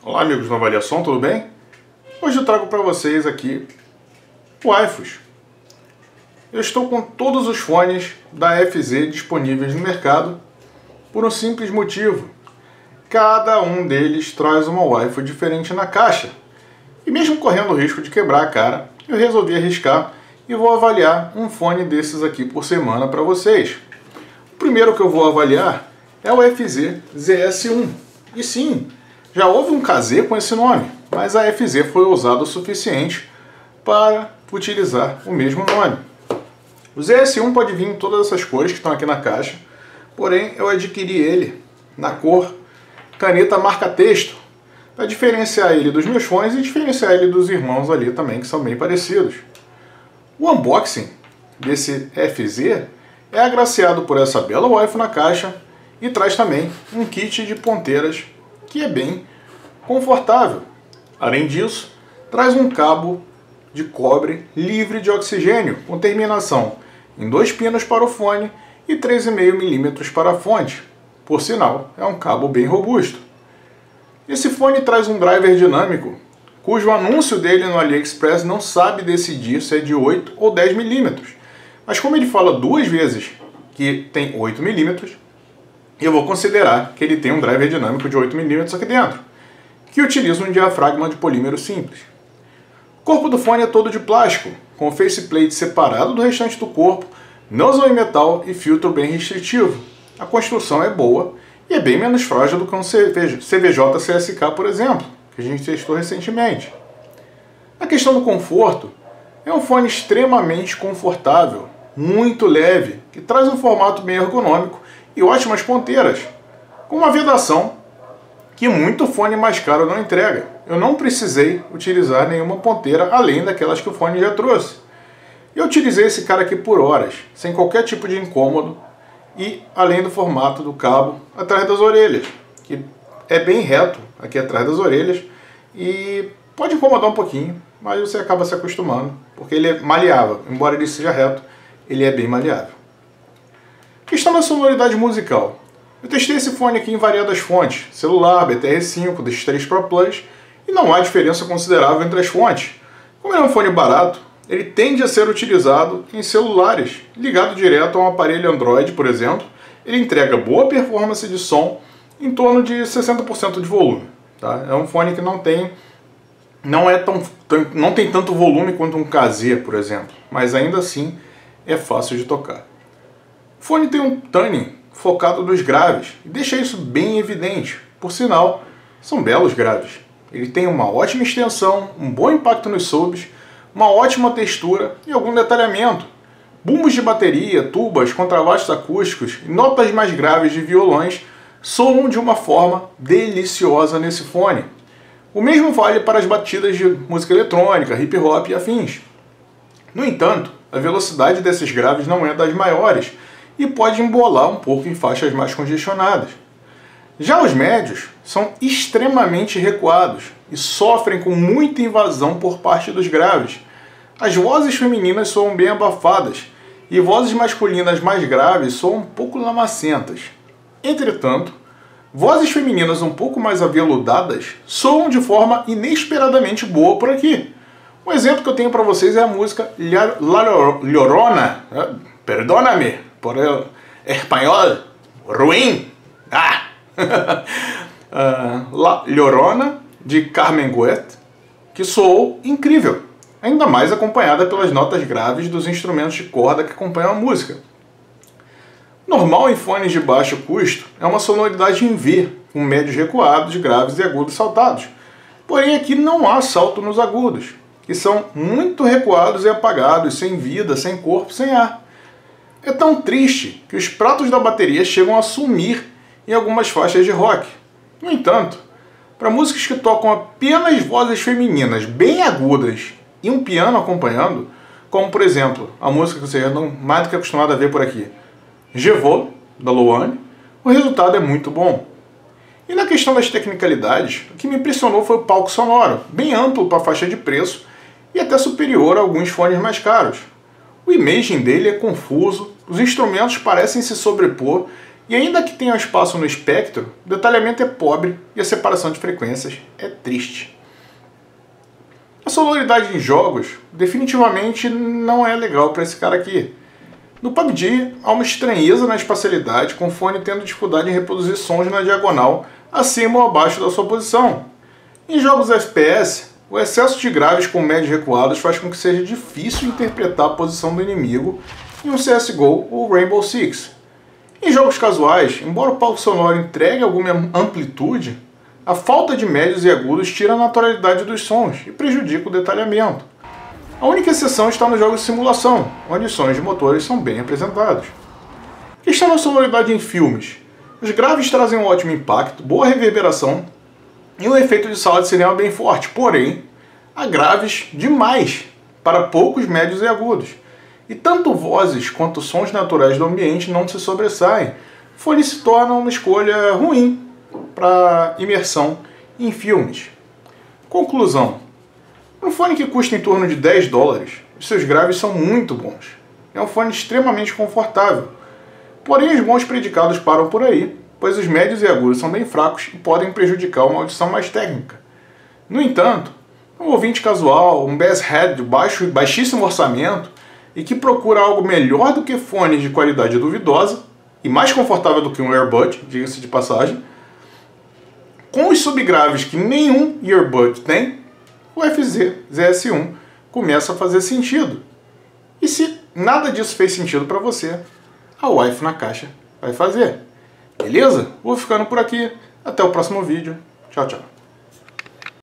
Olá amigos do Avaliação, tudo bem? Hoje eu trago para vocês aqui o iFus. Eu estou com todos os fones da FZ disponíveis no mercado por um simples motivo. Cada um deles traz uma Wi-Fi diferente na caixa. E mesmo correndo o risco de quebrar a cara, eu resolvi arriscar e vou avaliar um fone desses aqui por semana para vocês. O primeiro que eu vou avaliar é o FZ ZS1. E sim, já houve um KZ com esse nome, mas a FZ foi ousada o suficiente para utilizar o mesmo nome. O ZS1 pode vir em todas essas cores que estão aqui na caixa, porém eu adquiri ele na cor caneta marca-texto, para diferenciar ele dos meus fones e diferenciar ele dos irmãos ali também, que são bem parecidos. O unboxing desse FZ é agraciado por essa bela Wi-Fi na caixa e traz também um kit de ponteiras que é bem confortável. Além disso, traz um cabo de cobre livre de oxigênio, com terminação em 2 pinos para o fone e 3,5 mm para a fonte. Por sinal, é um cabo bem robusto. Esse fone traz um driver dinâmico, cujo anúncio dele no AliExpress não sabe decidir se é de 8 ou 10 mm. Mas como ele fala 2 vezes que tem 8 mm, eu vou considerar que ele tem um driver dinâmico de 8 mm aqui dentro, que utiliza um diafragma de polímero simples. O corpo do fone é todo de plástico, com o faceplate separado do restante do corpo, nozzle em metal e filtro bem restritivo. A construção é boa e é bem menos frágil do que um CVJ CSK, por exemplo, que a gente testou recentemente. Na questão do conforto, é um fone extremamente confortável, muito leve, que traz um formato bem ergonômico e ótimas ponteiras, com uma vedação que muito fone mais caro não entrega. Eu não precisei utilizar nenhuma ponteira além daquelas que o fone já trouxe. Eu utilizei esse cara aqui por horas, sem qualquer tipo de incômodo, e além do formato do cabo atrás das orelhas, que é bem reto aqui atrás das orelhas e pode incomodar um pouquinho, mas você acaba se acostumando, porque ele é maleável. Embora ele seja reto, ele é bem maleável. Questão da sonoridade musical. Eu testei esse fone aqui em variadas fontes, celular, BTR5, DX3 Pro Plus, e não há diferença considerável entre as fontes. Como ele é um fone barato, ele tende a ser utilizado em celulares, ligado direto a um aparelho Android, por exemplo. Ele entrega boa performance de som em torno de 60% de volume. Tá? É um fone que não tem tanto volume quanto um KZ, por exemplo, mas ainda assim é fácil de tocar. O fone tem um tuning focado nos graves e deixa isso bem evidente. Por sinal, são belos graves. Ele tem uma ótima extensão, um bom impacto nos subs, uma ótima textura e algum detalhamento. Bumbos de bateria, tubas, contrabaixos acústicos e notas mais graves de violões soam de uma forma deliciosa nesse fone. O mesmo vale para as batidas de música eletrônica, hip hop e afins. No entanto, a velocidade desses graves não é das maiores e pode embolar um pouco em faixas mais congestionadas. Já os médios são extremamente recuados e sofrem com muita invasão por parte dos graves. As vozes femininas soam bem abafadas e vozes masculinas mais graves soam um pouco lamacentas. Entretanto, vozes femininas um pouco mais aveludadas soam de forma inesperadamente boa por aqui. Um exemplo que eu tenho para vocês é a música La Llorona, perdóname por el espanhol ruim, La Llorona, de Carmen Goet, que soou incrível, ainda mais acompanhada pelas notas graves dos instrumentos de corda que acompanham a música. Normal em fones de baixo custo é uma sonoridade em V, com médios recuados, graves e agudos saltados. Porém aqui não há salto nos agudos, que são muito recuados e apagados, sem vida, sem corpo, sem ar. É tão triste que os pratos da bateria chegam a sumir em algumas faixas de rock. No entanto, para músicas que tocam apenas vozes femininas bem agudas e um piano acompanhando, como por exemplo a música que vocês já estão mais do que acostumados a ver por aqui, Je Vole, da Louane, o resultado é muito bom. E na questão das tecnicalidades, o que me impressionou foi o palco sonoro, bem amplo para a faixa de preço e até superior a alguns fones mais caros. O imaging dele é confuso, os instrumentos parecem se sobrepor E ainda que tenha espaço no espectro, o detalhamento é pobre e a separação de frequências é triste. A sonoridade em jogos definitivamente não é legal para esse cara aqui. No PUBG, há uma estranheza na espacialidade, com o fone tendo dificuldade em reproduzir sons na diagonal acima ou abaixo da sua posição. Em jogos FPS, o excesso de graves com médios recuados faz com que seja difícil interpretar a posição do inimigo em um CSGO ou Rainbow Six. Em jogos casuais, embora o palco sonoro entregue alguma amplitude, a falta de médios e agudos tira a naturalidade dos sons e prejudica o detalhamento. A única exceção está nos jogos de simulação, onde os sons de motores são bem apresentados. Questão da sonoridade em filmes. Os graves trazem um ótimo impacto, boa reverberação e um efeito de sala de cinema bem forte, porém, há graves demais para poucos médios e agudos. E tanto vozes quanto sons naturais do ambiente não se sobressaem. O fone se torna uma escolha ruim para imersão em filmes. Conclusão. Um fone que custa em torno de $10, os seus graves são muito bons. É um fone extremamente confortável. Porém, os bons predicados param por aí, pois os médios e agudos são bem fracos e podem prejudicar uma audição mais técnica. No entanto, um ouvinte casual, um basshead de baixíssimo orçamento e que procura algo melhor do que fones de qualidade duvidosa e mais confortável do que um earbud, diga-se de passagem, com os subgraves que nenhum earbud tem, o FZ ZS1 começa a fazer sentido. E se nada disso fez sentido para você, a Wi-Fi na caixa vai fazer. Beleza? Vou ficando por aqui. Até o próximo vídeo. Tchau, tchau.